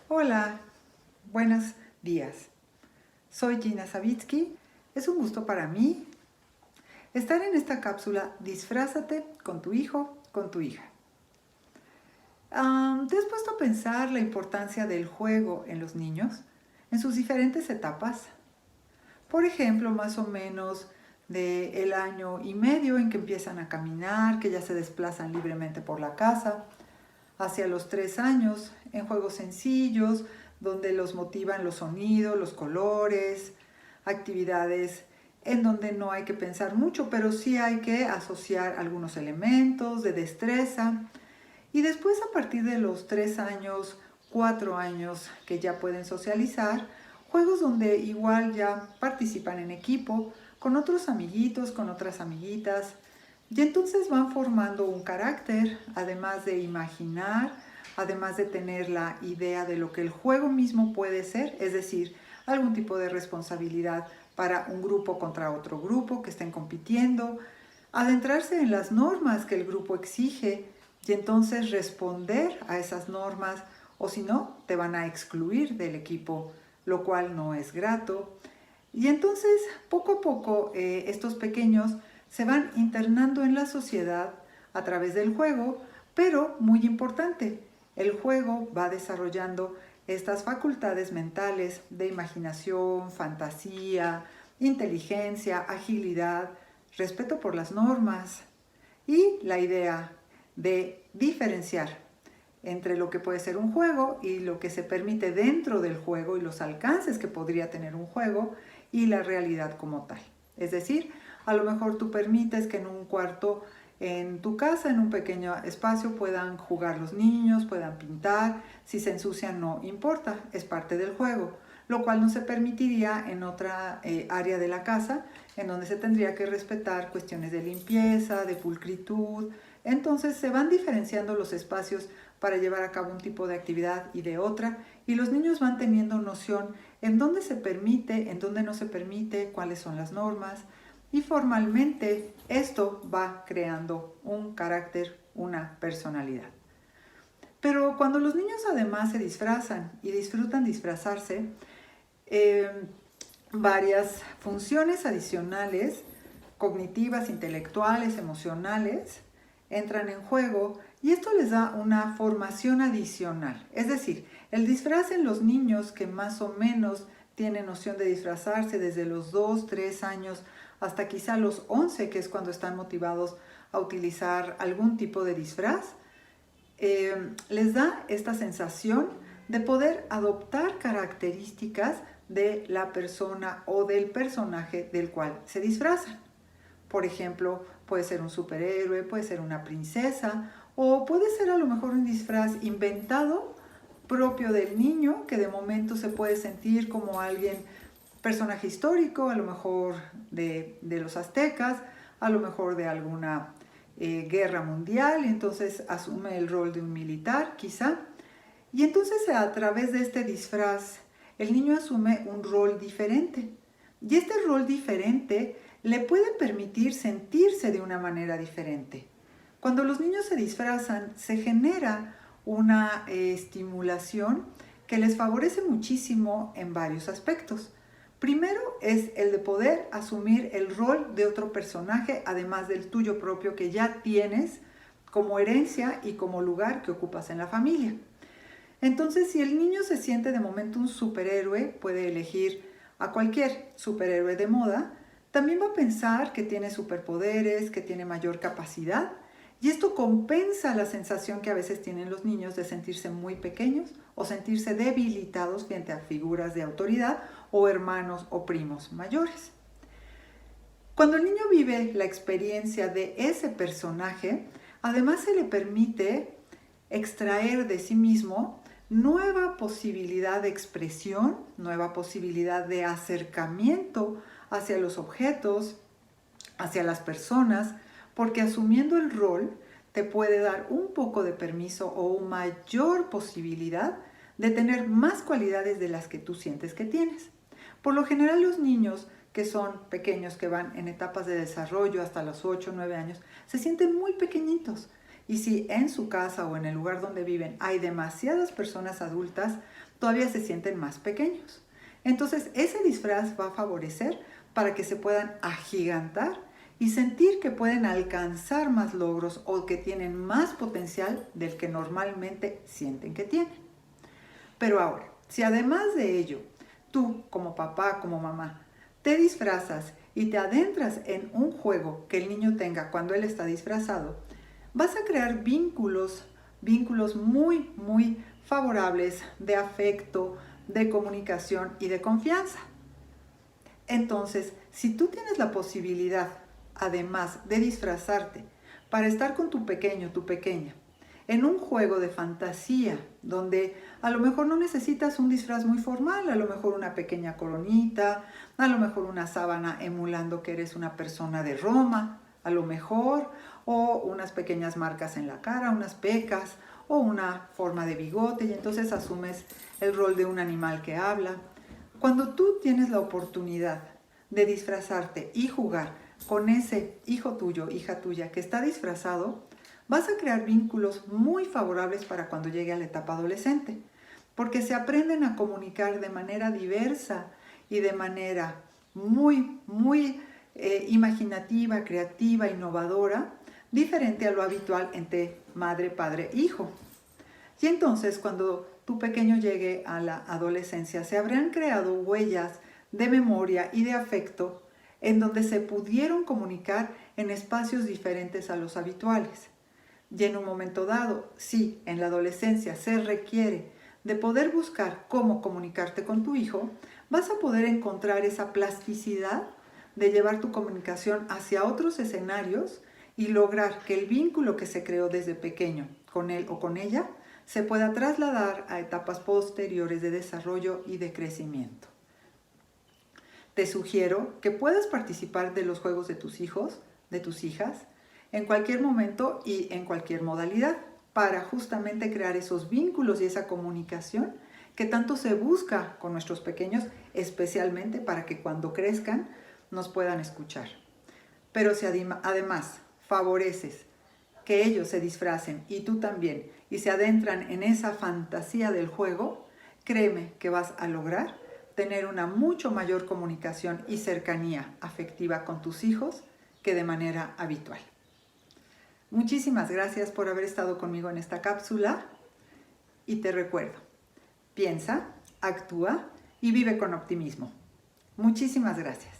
Hola, buenos días. Soy Gina Savitsky. Es un gusto para mí estar en esta cápsula Disfrázate con tu hijo, con tu hija. ¿Te has puesto a pensar la importancia del juego en los niños, en sus diferentes etapas? Por ejemplo, más o menos del año y medio en que empiezan a caminar, que ya se desplazan libremente por la casa, hacia los 3 años, en juegos sencillos, donde los motivan los sonidos, los colores, actividades en donde no hay que pensar mucho, pero sí hay que asociar algunos elementos de destreza. Y después, a partir de los 3 años, 4 años, que ya pueden socializar, juegos donde igual ya participan en equipo, con otros amiguitos, con otras amiguitas, y entonces van formando un carácter, además de imaginar, además de tener la idea de lo que el juego mismo puede ser, es decir, algún tipo de responsabilidad para un grupo contra otro grupo que estén compitiendo, adentrarse en las normas que el grupo exige y entonces responder a esas normas, o si no, te van a excluir del equipo, lo cual no es grato. Y entonces, poco a poco, estos pequeños se van internando en la sociedad a través del juego, pero muy importante, el juego va desarrollando estas facultades mentales de imaginación, fantasía, inteligencia, agilidad, respeto por las normas y la idea de diferenciar entre lo que puede ser un juego y lo que se permite dentro del juego y los alcances que podría tener un juego y la realidad como tal. Es decir, a lo mejor tú permites que en un cuarto en tu casa, en un pequeño espacio, puedan jugar los niños, puedan pintar, si se ensucian no importa, es parte del juego, lo cual no se permitiría en otra área de la casa, en donde se tendría que respetar cuestiones de limpieza, de pulcritud. Entonces se van diferenciando los espacios para llevar a cabo un tipo de actividad y de otra, y los niños van teniendo noción en dónde se permite, en dónde no se permite, cuáles son las normas, y formalmente esto va creando un carácter, una personalidad. Pero cuando los niños además se disfrazan y disfrutan disfrazarse, eh, varias funciones adicionales, cognitivas, intelectuales, emocionales, entran en juego y esto les da una formación adicional. Es decir, el disfraz en los niños que más o menos tienen noción de disfrazarse desde los 2, 3 años hasta quizá los 11, que es cuando están motivados a utilizar algún tipo de disfraz, les da esta sensación de poder adoptar características de la persona o del personaje del cual se disfrazan. Por ejemplo, puede ser un superhéroe, puede ser una princesa o puede ser a lo mejor un disfraz inventado propio del niño que de momento se puede sentir como alguien, personaje histórico, a lo mejor de los aztecas, a lo mejor de alguna guerra mundial, y entonces asume el rol de un militar quizá. Y entonces a través de este disfraz el niño asume un rol diferente. Y este rol diferente le puede permitir sentirse de una manera diferente. Cuando los niños se disfrazan, se genera una estimulación que les favorece muchísimo en varios aspectos. Primero es el de poder asumir el rol de otro personaje, además del tuyo propio que ya tienes como herencia y como lugar que ocupas en la familia. Entonces, si el niño se siente de momento un superhéroe, puede elegir a cualquier superhéroe de moda, también va a pensar que tiene superpoderes, que tiene mayor capacidad, y esto compensa la sensación que a veces tienen los niños de sentirse muy pequeños o sentirse debilitados frente a figuras de autoridad o hermanos o primos mayores. Cuando el niño vive la experiencia de ese personaje, además se le permite extraer de sí mismo nueva posibilidad de expresión, nueva posibilidad de acercamiento hacia los objetos, hacia las personas, porque asumiendo el rol te puede dar un poco de permiso o una mayor posibilidad de tener más cualidades de las que tú sientes que tienes. Por lo general los niños que son pequeños, que van en etapas de desarrollo hasta los 8 o 9 años, se sienten muy pequeñitos Y si en su casa o en el lugar donde viven hay demasiadas personas adultas, todavía se sienten más pequeños. Entonces, ese disfraz va a favorecer para que se puedan agigantar y sentir que pueden alcanzar más logros o que tienen más potencial del que normalmente sienten que tienen. Pero ahora, si además de ello, tú como papá, como mamá, te disfrazas y te adentras en un juego que el niño tenga cuando él está disfrazado, vas a crear vínculos muy, muy favorables de afecto, de comunicación y de confianza. Entonces, si tú tienes la posibilidad, además de disfrazarte, para estar con tu pequeño, tu pequeña, en un juego de fantasía, donde a lo mejor no necesitas un disfraz muy formal, a lo mejor una pequeña coronita, a lo mejor una sábana emulando que eres una persona de Roma, a lo mejor, o unas pequeñas marcas en la cara, unas pecas, o una forma de bigote, y entonces asumes el rol de un animal que habla. Cuando tú tienes la oportunidad de disfrazarte y jugar con ese hijo tuyo, hija tuya que está disfrazado, vas a crear vínculos muy favorables para cuando llegue a la etapa adolescente, porque se aprenden a comunicar de manera diversa y de manera muy, muy imaginativa, creativa, innovadora, diferente a lo habitual entre madre, padre, hijo. Y entonces, cuando tu pequeño llegue a la adolescencia, se habrán creado huellas de memoria y de afecto en donde se pudieron comunicar en espacios diferentes a los habituales. Y en un momento dado, si en la adolescencia se requiere de poder buscar cómo comunicarte con tu hijo, vas a poder encontrar esa plasticidad de llevar tu comunicación hacia otros escenarios y lograr que el vínculo que se creó desde pequeño con él o con ella se pueda trasladar a etapas posteriores de desarrollo y de crecimiento. Te sugiero que puedas participar de los juegos de tus hijos, de tus hijas, en cualquier momento y en cualquier modalidad, para justamente crear esos vínculos y esa comunicación que tanto se busca con nuestros pequeños, especialmente para que cuando crezcan nos puedan escuchar. Pero si además favoreces que ellos se disfracen y tú también, y se adentran en esa fantasía del juego, créeme que vas a lograr tener una mucho mayor comunicación y cercanía afectiva con tus hijos que de manera habitual. Muchísimas gracias por haber estado conmigo en esta cápsula y te recuerdo, piensa, actúa y vive con optimismo. Muchísimas gracias.